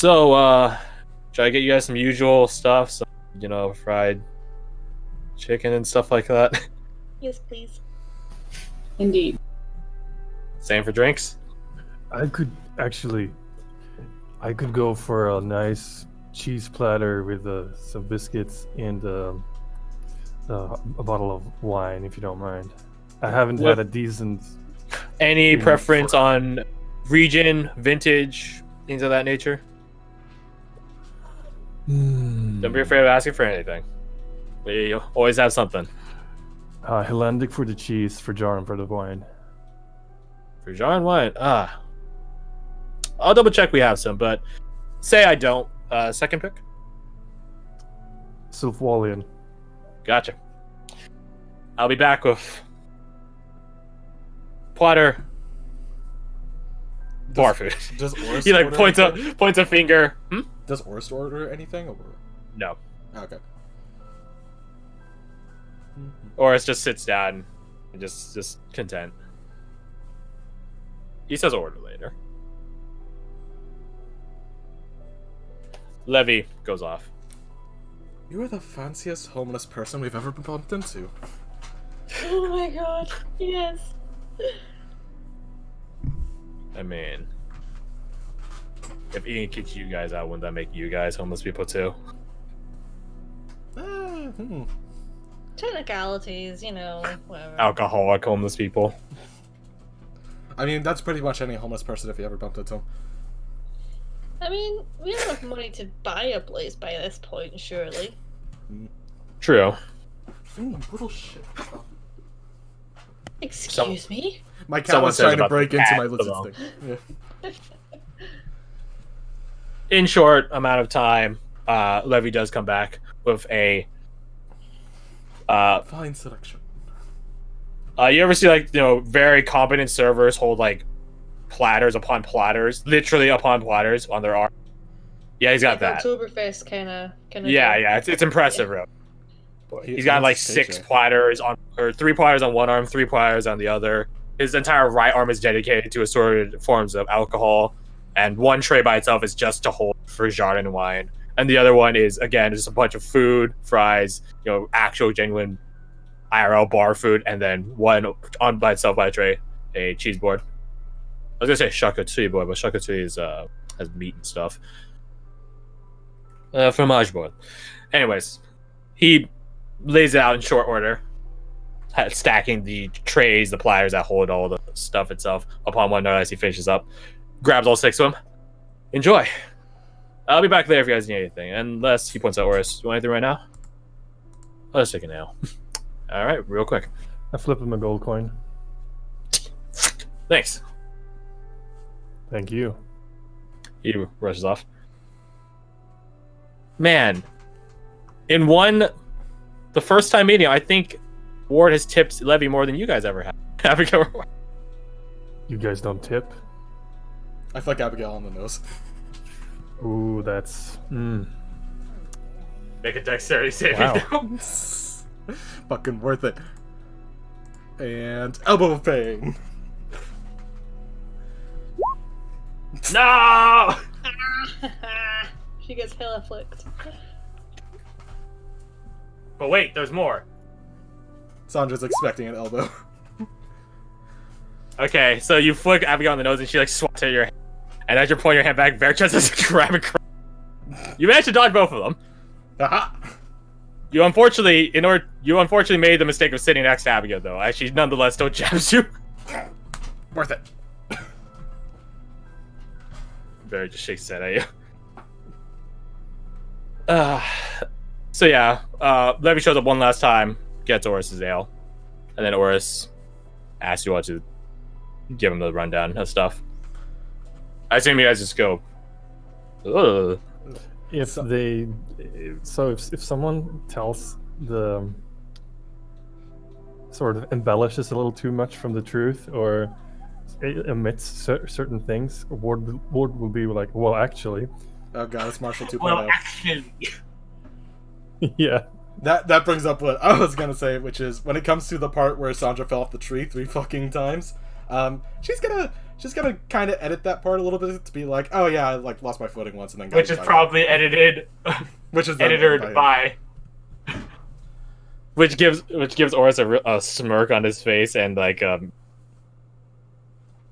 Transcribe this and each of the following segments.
So, try to get you guys some usual stuff, so fried chicken and stuff like that. Yes, please. Indeed. Same for drinks. I could go for a nice cheese platter with some biscuits and a bottle of wine, if you don't mind. I haven't had a decent. Any preference on region, vintage, things of that nature? Don't be afraid of asking for anything. We always have something. Hellenic for the cheese, for jar and for the wine. For jar and wine, I'll double check we have some, but say I don't. Second pick? Sulfwalian. Gotcha. I'll be back with platter bar food. Does Orist He order points anything? a finger. Does Orist order anything? Or... No. Okay. Oris just sits down and just content. He says order later. Levy goes off. You are the fanciest homeless person we've ever been bumped into. Oh my god, yes. I mean, if Ian kicks you guys out, wouldn't that make you guys homeless people too? Technicalities, whatever. Alcoholic homeless people. I mean, that's pretty much any homeless person if you ever bumped into him. I mean, we have enough money to buy a place by this point, surely. True. Little shit. Excuse me? My cat Someone was says trying to about break the into cat my below. lizard thing. Yeah. In short amount of time, Levy does come back with a Fine selection. you ever see very competent servers hold platters upon platters, literally upon platters on their arm? Yeah, he's got that. Oktoberfest kind of. Yeah, it's impressive, bro. He's got 6 platters or 3 platters on one arm, 3 platters on the other. His entire right arm is dedicated to assorted forms of alcohol, and one tray by itself is just to hold for Jardin wine, and the other one is again just a bunch of food, fries, actual genuine IRL bar food, and then one on by itself by a tray, a cheese board. I was gonna say charcuterie board, but charcuterie is has meat and stuff. Fromage board. Anyways, he lays it out in short order, stacking the trays, the platters that hold all the stuff itself upon one another as he finishes up. Grabs all 6 of them. Enjoy. I'll be back there if you guys need anything. Unless he points out Oris. You want anything right now? Let's take a nail. Alright, real quick. I flip him a gold coin. Thanks. Thank you. He rushes off. Man. The first time meeting, I think Ward has tipped Levy more than you guys ever have. Abigail. You guys don't tip? I feel like Abigail on the nose. Ooh, that's... Make a dexterity saving Wow. throw. Fucking worth it. And elbow pain. No! She gets hella flicked. But wait, there's more. Sandra's expecting an elbow. Okay, so you flick Abigail on the nose and she swats at your hand. And as you're pulling your hand back, Bear tries to grab and You managed to dodge both of them. Aha! You unfortunately made the mistake of sitting next to Abigail, though. As she nonetheless still jabs you. Worth it. Bear just shakes his head at you. So yeah, Levy shows up one last time, gets Oris's ale, and then Oris asks you all to give him the rundown of stuff. I assume you guys just go, ugh. If someone tells the sort of embellishes a little too much from the truth or omits certain things, Ward will be like, well, actually. Oh god, it's Marshall 2.0. Well, actually. Yeah. That brings up what I was gonna say, which is when it comes to the part where Sandra fell off the tree 3 fucking times, she's gonna She's gonna kind of edit that part a little bit to be like, oh yeah, I like lost my footing once and then got Which is probably edited, which is edited by. Which gives Oris a smirk on his face and like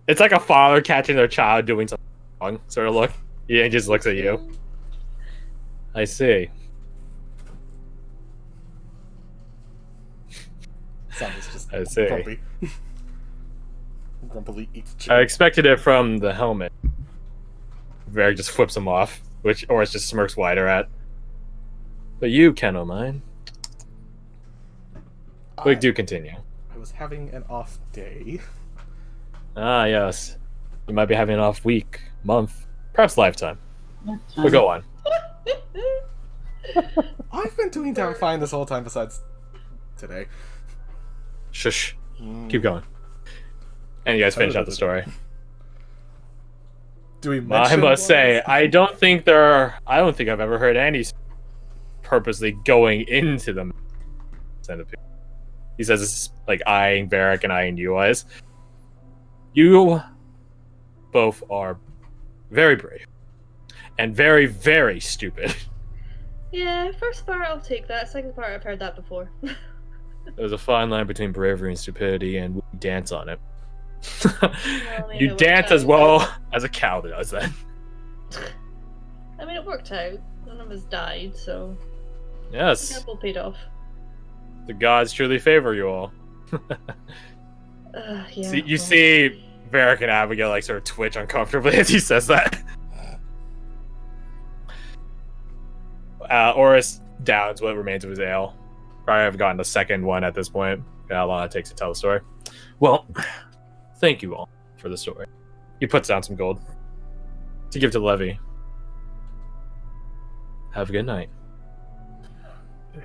it's like a father catching their child doing something wrong sort of look. Yeah, he just looks at you. I see. Sam is just I see. grumpy. Grumpily eats chicken. I expected it from the helmet. Varric just flips him off, which Oris just smirks wider at. But you, Keno mine. We do continue. I was having an off day. Ah, yes. You might be having an off week, month, perhaps lifetime. But go on. I've been doing damn fine this whole time besides today. Shush. Keep going. And you guys finish out the story. Do we mention I must say, I don't think I've ever heard any purposely going into the centipede. He says it's like eyeing Varric and eyeing you guys. You both are very brave and very, very stupid. Yeah, first part I'll take that. Second part I've heard that before. There's a fine line between bravery and stupidity, and we dance on it. Well, I mean, You it dance worked as out. well as a cow does then. I mean, it worked out. None of us died, so the Yes, gamble paid off. the gods truly favor you all. Yeah. See, you well, see Varric and Abigail like sort of twitch uncomfortably as he says that. Oris downs what remains of his ale. Probably have gotten the second one at this point. How long it takes to tell the story. Well, thank you all for the story. He puts down some gold to give to Levy. Have a good night.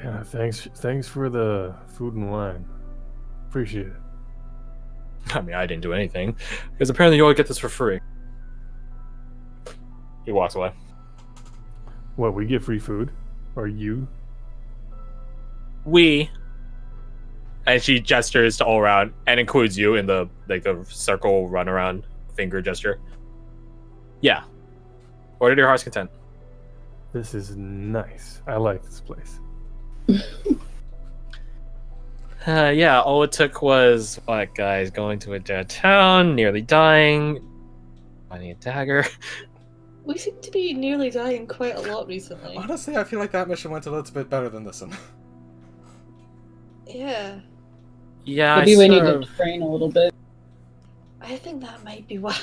Yeah, thanks for the food and wine. Appreciate it. I mean, I didn't do anything because apparently you all get this for free. He walks away. What, we get free food? Or you? We, and she gestures to all around and includes you in the circle run around finger gesture. Yeah. Order to your heart's content. This is nice. I like this place. Yeah, all it took was what, guys, going to a dead town, nearly dying, finding a dagger. We seem to be nearly dying quite a lot recently. Honestly, I feel like that mission went a little bit better than this one. Yeah. Yeah, Maybe we need to train a little bit. I think that might be wise.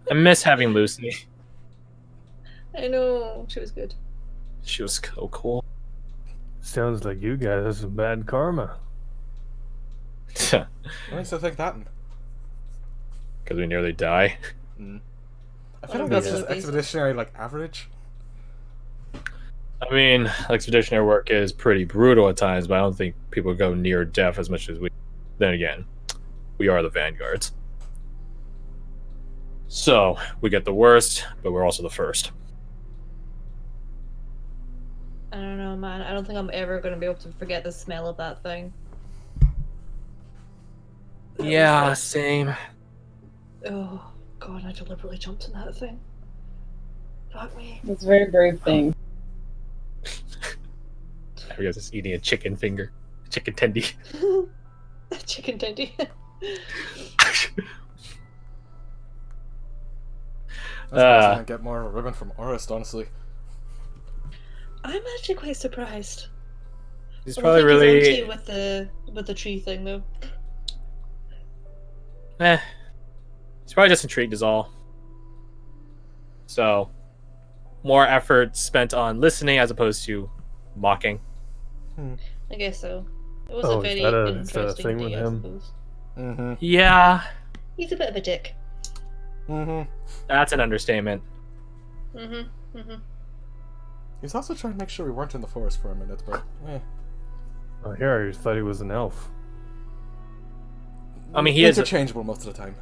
I miss having Lucy. I know, she was good. She was so cool. Sounds like you guys have some bad karma. What makes you think that? Because we nearly die. I feel like that's just expeditionary, like, average. I mean, expeditionary work is pretty brutal at times, but I don't think people go near death as much as we. Then again, we are the vanguards. So, we get the worst, but we're also the first. I don't know, man. I don't think I'm ever going to be able to forget the smell of that thing. Yeah, same. Oh, God, I deliberately jumped in that thing. Fuck me. It's a very brave thing. I was just eating a chicken finger. Chicken tendy. Chicken tendy. I was gonna get more of a ribbon from Orist, honestly. I'm actually quite surprised. He's Well, I probably think he's really. onto with the tree thing though. He's probably just intrigued, is all. So, more effort spent on listening as opposed to mocking. I guess so. It was Oh, a is very that a interesting thing day, with I him? suppose. Mm-hmm. Yeah, He's a bit of a dick. Mm-hmm. that's an understatement. He's also trying to make sure we weren't in the forest for a minute, but Oh, here, I just thought he was an elf. I mean, he is interchangeable most of the time.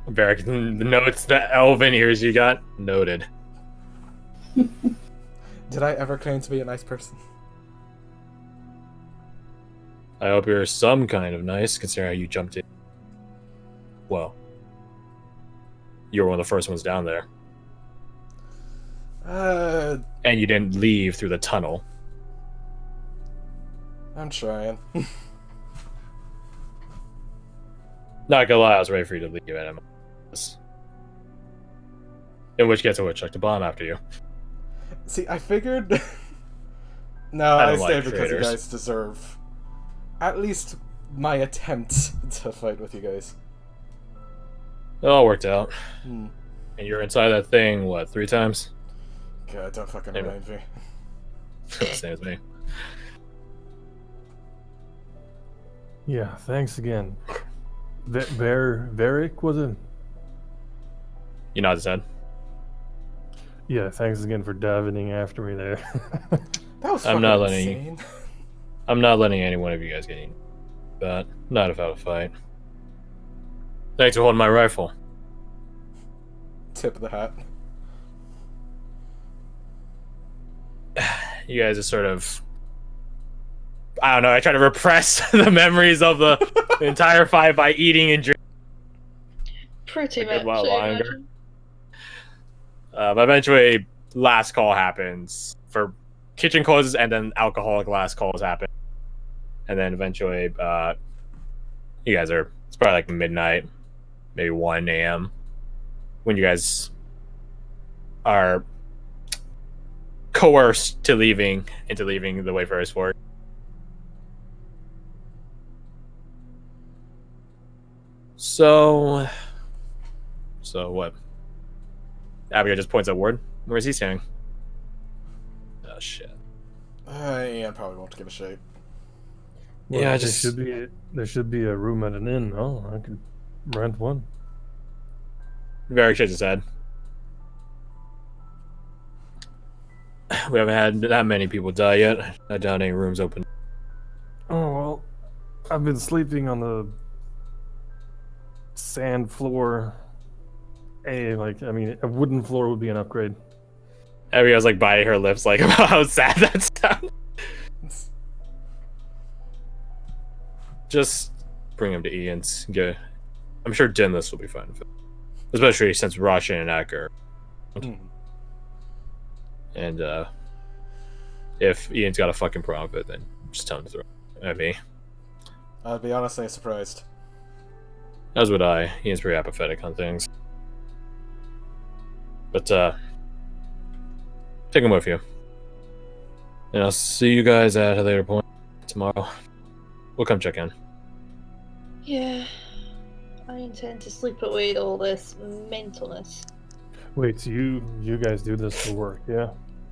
Varric notes the elven ears you got. Noted. Did I ever claim to be a nice person? I hope you're some kind of nice, considering how you jumped in. Well, you were one of the first ones down there. And you didn't leave through the tunnel. I'm trying. Not gonna lie, I was ready for you to leave anyway. In which case I would chuck the bomb after you. See, I figured... No, I stayed like because you guys deserve at least my attempt to fight with you guys. It all worked out. And you're inside that thing, what, 3 times? God, don't fucking remind me. Same as me. Yeah, thanks again. Varric, was it? You nod his head. Yeah, thanks again for davening after me there. That was fucking insane. I'm not letting any one of you guys get in. But not without a fight. Thanks for holding my rifle. Tip of the hat. You guys are sort of... I don't know, I try to repress the memories of the entire fight by eating and drinking. Pretty much. Eventually, last call happens. For kitchen closes, and then alcoholic last calls happen. And then eventually, you guys are... It's probably like midnight, maybe 1 a.m. when you guys are coerced into leaving the Wayfarer's Fort. So what? Abigail just points at Ward. Where's he standing? Oh shit. Ian probably won't give a shit. Well, yeah, there should be a room at an inn. Oh, I could rent one. Very shakes his head. We haven't had that many people die yet. I doubt any rooms open. Oh well, I've been sleeping on the sand floor. A wooden floor would be an upgrade. Abigail's like biting her lips, like about how sad that sounds. Just bring him to Ian's. I'm sure Dinless will be fine with it. Especially since Roshan and Ek are. And if Ian's got a fucking problem with it, then just tell him to throw it at me. I'd be honestly surprised. As would I. Ian's pretty apathetic on things. But take him with you. And I'll see you guys at a later point tomorrow. We'll come check in. Yeah. I intend to sleep away all this mentalness. Wait, so you guys do this for work, yeah?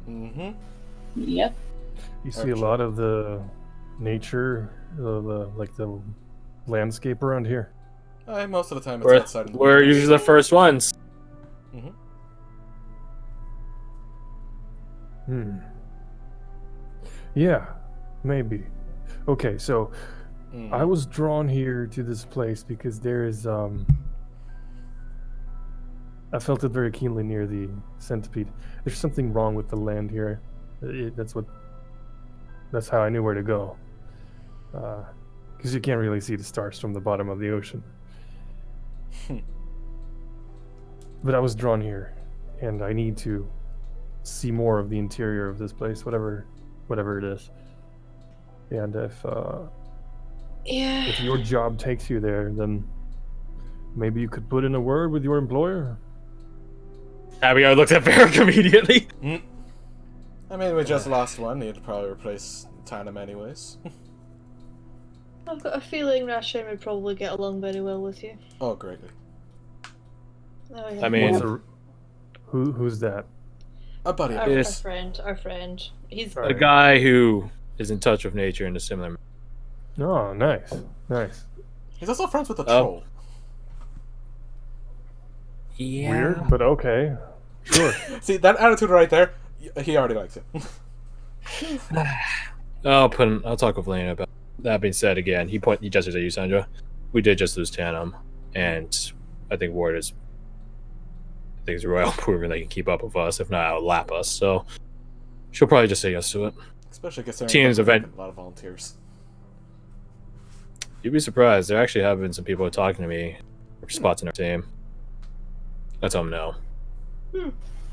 Mm-hmm. Yep. You see a lot of the nature, the landscape around here? Most of the time it's outside. We're usually the first ones. Yeah, maybe. Okay, so I was drawn here to this place because there is I felt it very keenly near the centipede. There's something wrong with the land here. That's how I knew where to go. Because you can't really see the stars from the bottom of the ocean. But I was drawn here, and I need to see more of the interior of this place, whatever it is. And if your job takes you there, then maybe you could put in a word with your employer. Abigail looked at Varric immediately. I mean, we just lost one. He'd probably replace Tannum anyways. I've got a feeling Rashin would probably get along very well with you. Oh, greatly. Oh, yeah. I mean, who's that? A buddy. Our friend. He's a guy who is in touch with nature in a similar. Oh, nice. He's also friends with a troll. Yeah. Weird, but okay. Sure. See, that attitude right there, he already likes it. I'll talk with Lane about that. Being said, again, he gestures at you, Sandra. We did just lose Tannum, and I think Ward is well proven they can keep up with us, if not outlap us. So she'll probably just say yes to it. Especially considering Team's event. A lot of volunteers. You'd be surprised. There actually have been some people talking to me spots in our team. Let's let them know.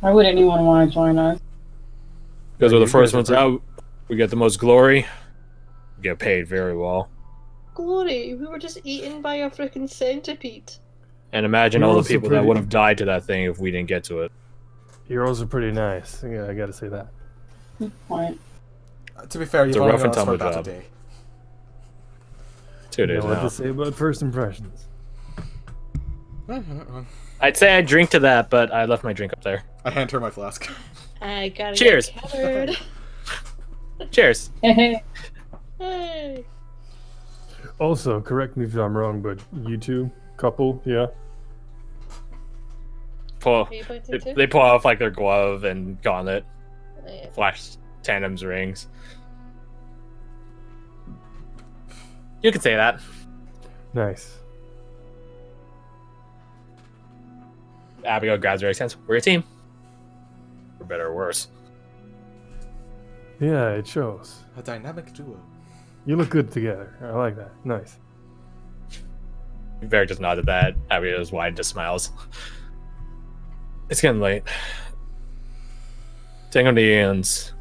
Why would anyone want to join us? Because we're the first ones out. We get the most glory. We get paid very well. Glory, we were just eaten by a freaking centipede. And imagine all the people that would have died to that thing if we didn't get to it. Heroes are pretty nice. Yeah, I gotta say that. Good point. To be fair, you've only known us for about a day. 2 days You know now. what to say about first impressions. I'd say I'd drink to that, but I left my drink up there. I hand her my flask. I got Cheers. it covered. Cheers. Hey. Also, correct me if I'm wrong, but you two, couple, yeah? They pull off like their glove and gauntlet. Oh, yeah. Flash Tandem's rings. You could say that. Nice. Abigail grabs her hands. We're a team. For better or worse. Yeah, it shows. A dynamic duo. You look good together. I like that. Nice. Varric just nods at that. Abigail's wide, just smiles. It's getting late. Take him to Ian's.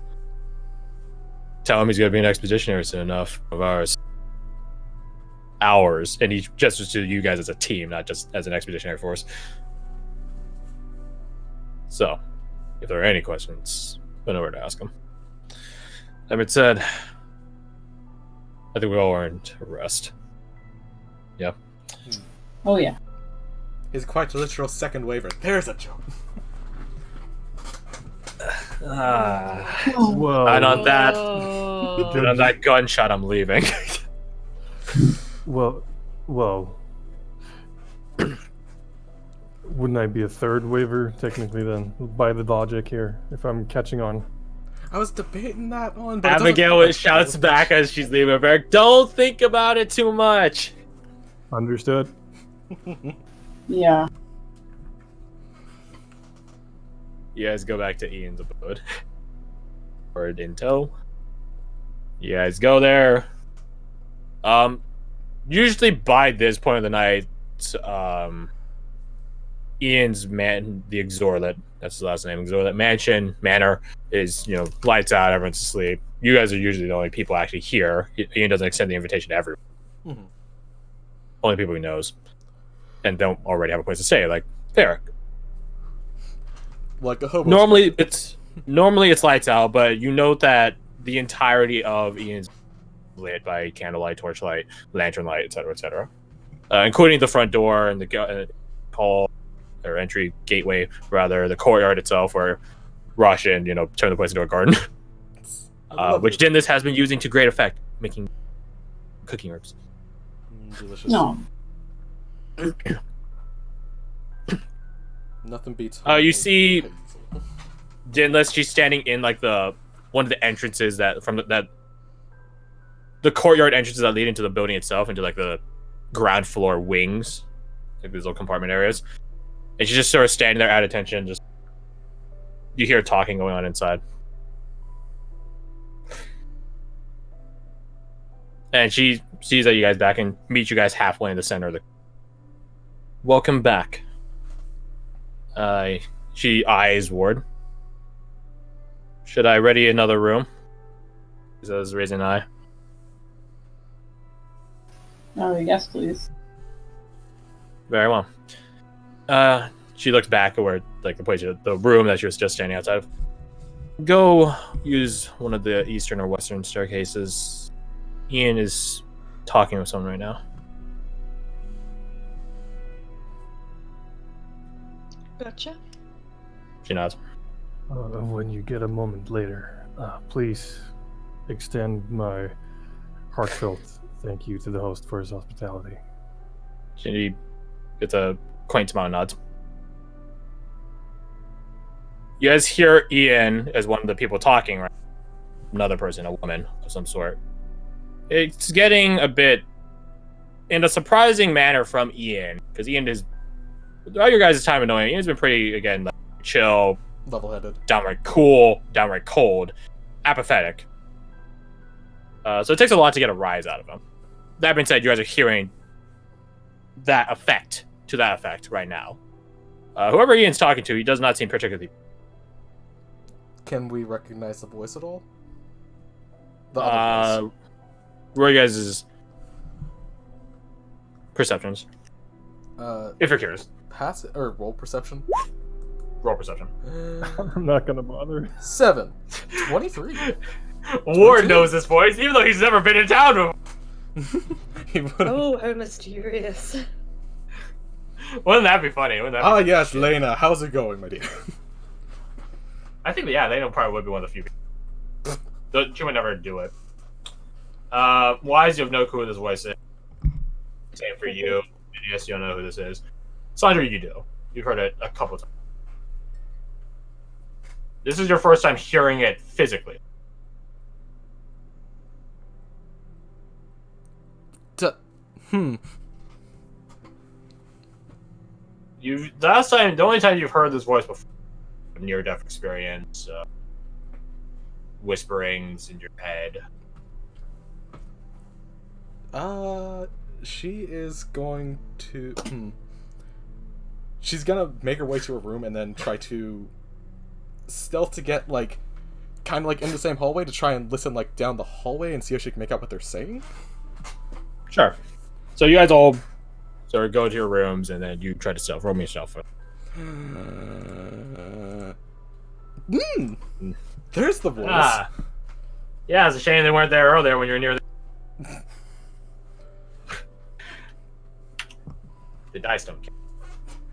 Tell him he's going to be an expeditionary soon enough of ours. Ours. And he gestures to you guys as a team, not just as an expeditionary force. So, if there are any questions, I know where to ask them. That being said, I think we all earned a rest. Yeah. Oh yeah. His quite literal second waiver. There's a joke. Whoa. And on that, Oh. and on that gunshot, I'm leaving. Well, wouldn't I be a third waiver, technically, then, by the logic here, if I'm catching on? I was debating that one, but Abigail shouts back as she's leaving. Varric, don't think about it too much. Understood? Yeah. You guys go back to Ian's abode. Or in tow. You guys go there. Usually by this point of the night, Ian's the Exorlet, that's his last name, Exorlet Manor is, lights out, everyone's asleep. You guys are usually the only people actually here. Ian doesn't extend the invitation to everyone. Mm-hmm. Only people he knows. And don't already have a place to stay, like Varric. Like a hobo. Normally it's lights out, but you note that the entirety of Ian's lit by candlelight, torchlight, lantern light, etc., including the front door and the hall or entry gateway, rather, the courtyard itself, where rush in, turn the place into a garden, which Dinless has been using to great effect, making cooking herbs. Delicious. No. Nothing beats. You see Dinless, she's standing in like one of the entrances the courtyard entrances that lead into the building itself, into like the ground floor wings, like these little compartment areas. And she's just sort of standing there at attention, just you hear talking going on inside. And she sees that you guys back and meets you guys halfway in the center of the... Welcome back. She eyes Ward. Should I ready another room? He says, raising an eye. Oh, yes, please. Very well. She looks back at where, like, the room that she was just standing outside of. Go use one of the eastern or western staircases. Ian is talking with someone right now. Gotcha. She nods. When you get a moment later, please extend my heartfelt thank you to the host for his hospitality. She gets a quaint smile and nods. You guys hear Ian as one of the people talking, right? Another person, a woman of some sort. It's getting a bit, in a surprising manner, from Ian, because Ian is, throughout your guys' time annoying, Ian's been pretty, again, like, chill, level-headed, downright cool, downright cold, apathetic. So it takes a lot to get a rise out of him. That being said, you guys are hearing that effect to that effect right now. Whoever Ian's talking to, he does not seem particularly... Can we recognize the voice at all? The other voice. What are you guys' perceptions? If you're curious. Pass or roll perception? Roll perception. I'm not gonna bother. 7. 23. Ward knows this voice, even though he's never been in town before. Oh, how mysterious. Wouldn't that be funny? Yes, Lena. How's it going, my dear? I think, yeah, Lena probably would be one of the few people. She would never do it. Wise, you have no clue who this voice is. Same for you. Yes, you don't know who this is. Sandra, you do. You've heard it a couple times. This is your first time hearing it physically. The only time you've heard this voice before, near-death experience, whisperings in your head. She is going to... She's gonna make her way to her room and then try to stealth to get, like, kind of like in the same hallway to try and listen, like, down the hallway and see if she can make out what they're saying. Sure. So you guys all sort of go to your rooms and then you try to stealth. Roll me yourself. There's the voice. Yeah, it's a shame they weren't there earlier when you were near the dice don't care.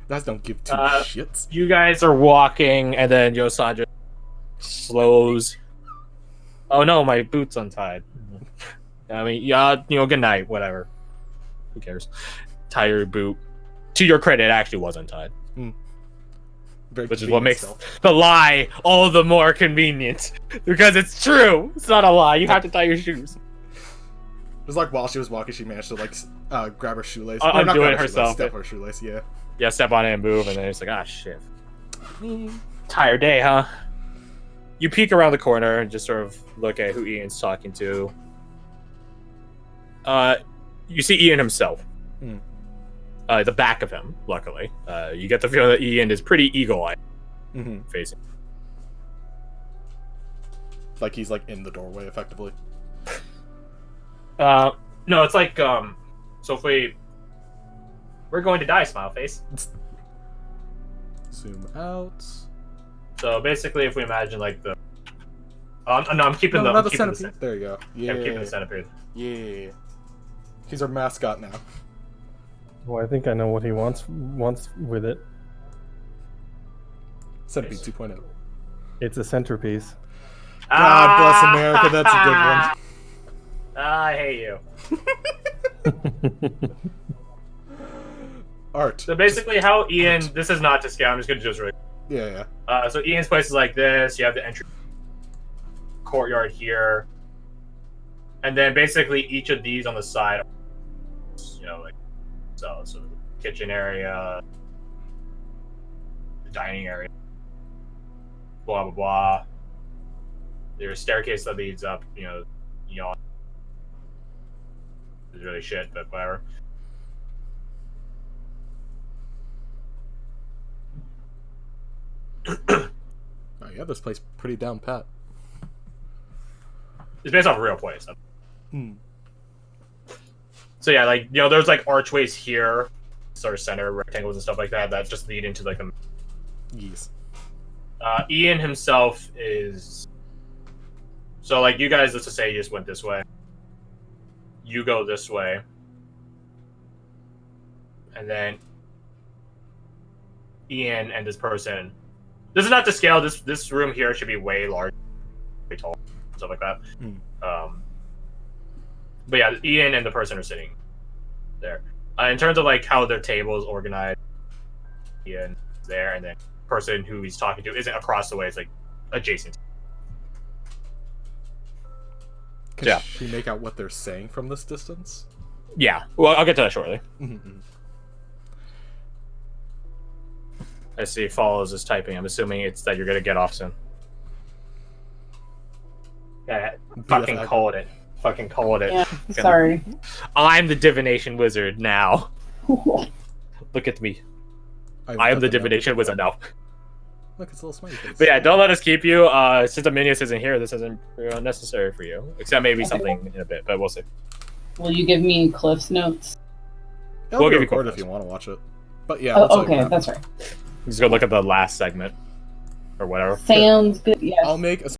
Dice don't give two shits. You guys are walking and then Yosandra slows. Oh no, my boot's untied. I mean, yeah, good night, whatever. Who cares? Tie your boot. To your credit, it actually was untied. Which is what makes the lie all the more convenient. Because it's true. It's not a lie. You have to tie your shoes. It was like while she was walking, she managed to like grab her shoelace. Undo it herself. Step her shoelace, yeah. Yeah, step on it and move, and then it's like, shit. Tired day, huh? You peek around the corner and just sort of look at who Ian's talking to. You see Ian himself. The back of him, luckily. You get the feeling that Ian is pretty eagle-eyed facing. Like he's like in the doorway, effectively. No, it's like, so if we're going to die, smile face. Zoom out. So basically, if we imagine like the, no, I'm keeping the centipede. There you go. Yeah, I'm keeping the centipede. Yeah, he's our mascot now. Well, I think I know what he wants with it. Centipede 2.0. It's a centerpiece. God bless America. That's a good one. I hate you. Art. So basically, how Ian, this is not to scale. I'm just gonna really. Yeah. So Ian's place is like this. You have the entry courtyard here, and then basically each of these on the side, like so the kitchen area, the dining area, blah blah blah. There's a staircase that leads up. It's really shit, but whatever. Oh yeah, this place pretty down pat. It's based off a real place. So yeah, there's like archways here, sort of center rectangles and stuff like that just lead into like the. Yes. Ian himself is. So you guys, let's just say you just went this way. You go this way, and then Ian and this person. This is not to scale. This room here should be way larger, way tall, stuff like that. But yeah, Ian and the person are sitting there. In terms of how their table is organized, Ian is there, and then the person who he's talking to isn't across the way. It's adjacent. Can she make out what they're saying from this distance? Yeah. Well, I'll get to that shortly. I see follows is typing. I'm assuming it's that you're gonna get off soon. Yeah, fucking called it. Yeah, sorry. I'm the divination wizard now. Look at me. I I am got the note. divination wizard now. Look, it's a little smiley face. But yeah, don't let us keep you. Since Aminius isn't here, this isn't necessary for you. Except maybe Okay. something in a bit, but we'll see. Will you give me Cliff's notes? I'll We'll be give you recorded if clip you want to watch it. But yeah. Oh, that's all okay, you got. that's right. Just go look at the last segment. Or whatever. Sounds good. Yes. I'll make a